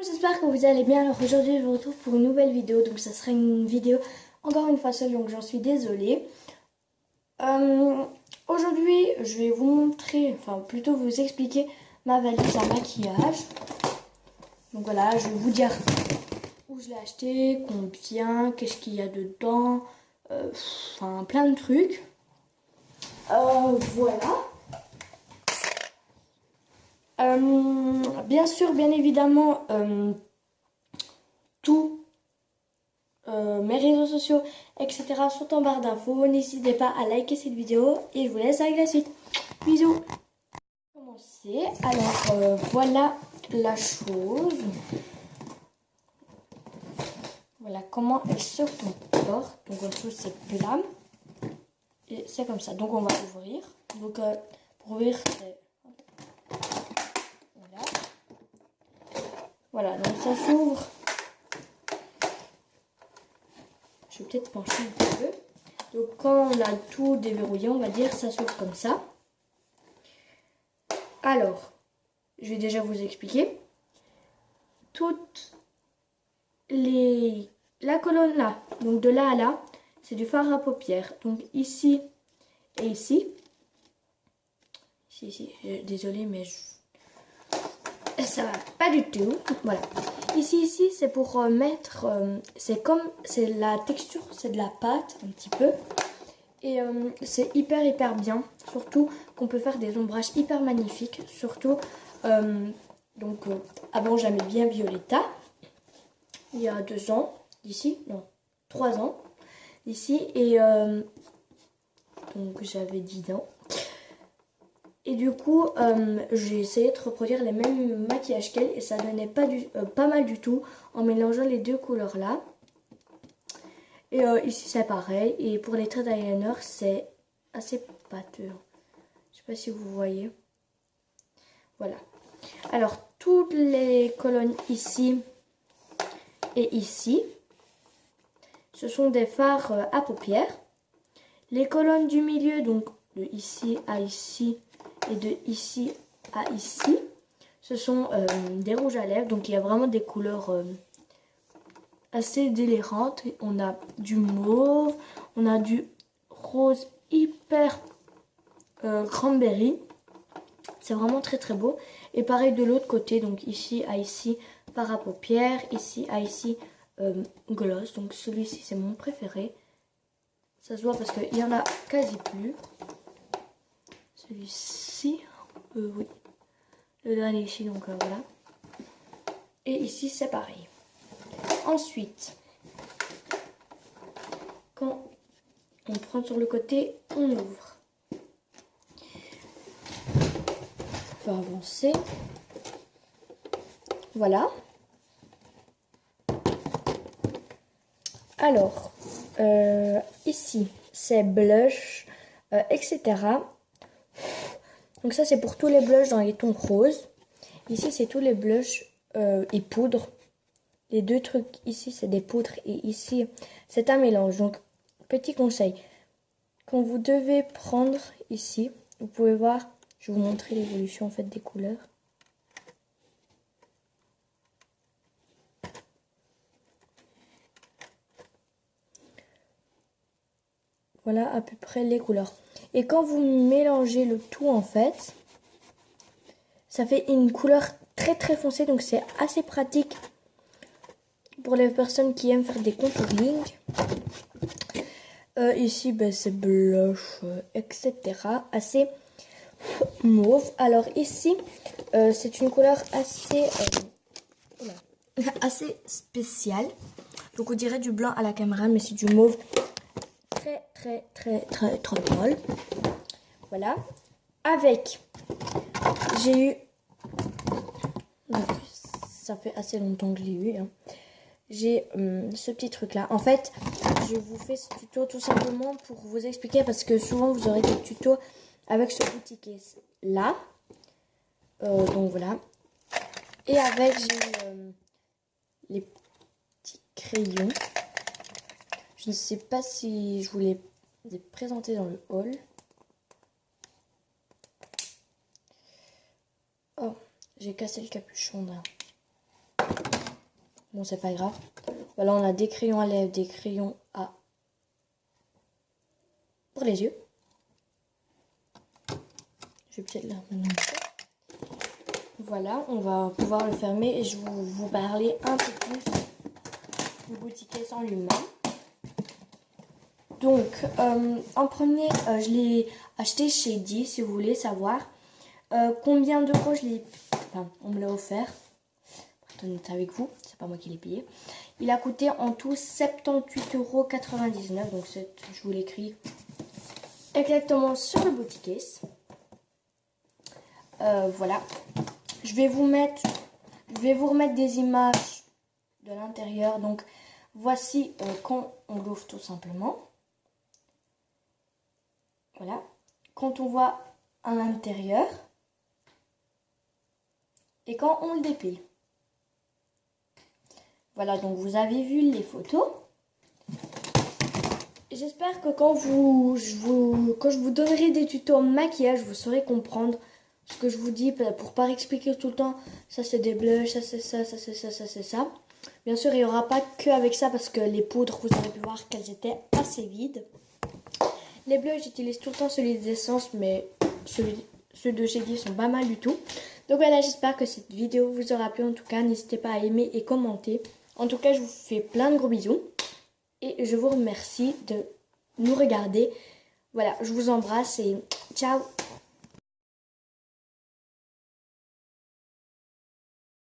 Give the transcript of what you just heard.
J'espère que vous allez bien. Alors aujourd'hui je vous retrouve pour une nouvelle vidéo. Donc ça sera une vidéo encore une fois seule, donc j'en suis désolée. Aujourd'hui je vais vous montrer, enfin plutôt vous expliquer ma valise à maquillage. Donc voilà, je vais vous dire où je l'ai acheté, combien, qu'est-ce qu'il y a dedans, enfin plein de trucs. Voilà. Bien sûr, bien évidemment, tous mes réseaux sociaux, etc. sont en barre d'infos. N'hésitez pas à liker cette vidéo et je vous laisse avec la suite. Bisous. Commencer. Alors voilà la chose. Voilà comment elle se comporte. Donc la chose c'est plat. Et c'est comme ça. Donc on va ouvrir. Donc pour ouvrir c'est... Voilà. Voilà, donc ça s'ouvre. Je vais peut-être pencher un petit peu. Donc quand on a tout déverrouillé, on va dire, ça s'ouvre comme ça. Alors, je vais déjà vous expliquer. La colonne là, donc de là à là, c'est du fard à paupières. Donc ici et ici. Ici, désolée, mais ça va pas du tout. Voilà. Ici, c'est pour mettre... c'est la texture, c'est de la pâte un petit peu. Et c'est hyper bien. Surtout qu'on peut faire des ombrages hyper magnifiques. Surtout, avant j'aimais bien Violetta. Il y a 2 ans, d'ici, non, 3 ans, d'ici. Et donc j'avais 10 ans. Et du coup, j'ai essayé de reproduire les mêmes maquillages qu'elle. Et ça donnait pas mal du tout en mélangeant les deux couleurs là. Et ici c'est pareil. Et pour les traits d'eyeliner, c'est assez pâteux. Je sais pas si vous voyez. Voilà. Alors, toutes les colonnes ici et ici, ce sont des fards à paupières. Les colonnes du milieu, donc de ici à ici et de ici à ici, ce sont des rouges à lèvres. Donc, il y a vraiment des couleurs... assez délirantes. On a du mauve, on a du rose hyper cranberry. C'est vraiment très beau. Et pareil de l'autre côté, donc ici à ici, fard à paupières, ici à ici, gloss. Donc celui-ci c'est mon préféré. Ça se voit parce qu'il y en a quasi plus. Celui-ci, oui. Le dernier ici, donc voilà. Et ici c'est pareil. Ensuite, quand on prend sur le côté, on ouvre. On va avancer. Voilà. Alors, ici, c'est blush, etc. Donc ça, c'est pour tous les blushs dans les tons roses. Ici, c'est tous les blushs et poudres. Les deux trucs ici, c'est des poudres et ici, c'est un mélange. Donc, petit conseil, quand vous devez prendre ici, vous pouvez voir, je vais vous montrer l'évolution en fait des couleurs. Voilà à peu près les couleurs. Et quand vous mélangez le tout en fait, ça fait une couleur très foncée. Donc c'est assez pratique pour les personnes qui aiment faire des contouring. Ici ben, c'est blush, etc. Assez mauve. Alors ici, c'est une couleur assez spéciale. Donc on dirait du blanc à la caméra, mais c'est du mauve très molle. Voilà. Avec, j'ai eu, donc, ça fait assez longtemps que je l'ai eu. Hein. J'ai ce petit truc là. En fait, je vous fais ce tuto tout simplement pour vous expliquer parce que souvent vous aurez des tutos avec ce petit case là. Donc voilà. Et avec, j'ai les petits crayons. Je ne sais pas si je vous les présenter dans le haul. Oh, j'ai cassé le capuchon là. Bon, c'est pas grave. Voilà, on a des crayons à lèvres, des crayons à... pour les yeux. Je vais peut-être là maintenant. Voilà, on va pouvoir le fermer et je vais vous parler un peu plus du Boutique-Case en lui-même. Donc, en premier, je l'ai acheté chez Di, si vous voulez savoir. Combien d'euros je l'ai... Enfin, on me l'a offert. Pour être honnête avec vous, c'est pas moi qui l'ai payé. Il a coûté en tout 78,99 €. Donc, je vous l'écris exactement sur le Boutique-Case. Voilà. Je vais vous remettre des images de l'intérieur. Donc, voici quand on l'ouvre tout simplement. Voilà. Quand on voit à l'intérieur. Et quand on le déplie. Voilà, donc vous avez vu les photos. J'espère que quand je vous donnerai des tutos en maquillage, vous saurez comprendre ce que je vous dis pour pas expliquer tout le temps. Ça c'est des blushs, ça c'est ça, ça c'est ça, ça c'est ça. Bien sûr, il n'y aura pas que avec ça parce que les poudres, vous aurez pu voir qu'elles étaient assez vides. Les bleus, j'utilise tout le temps celui d'essence, mais ceux de chez Div sont pas mal du tout. Donc voilà, j'espère que cette vidéo vous aura plu. En tout cas, n'hésitez pas à aimer et commenter. En tout cas, je vous fais plein de gros bisous. Et je vous remercie de nous regarder. Voilà, je vous embrasse et ciao!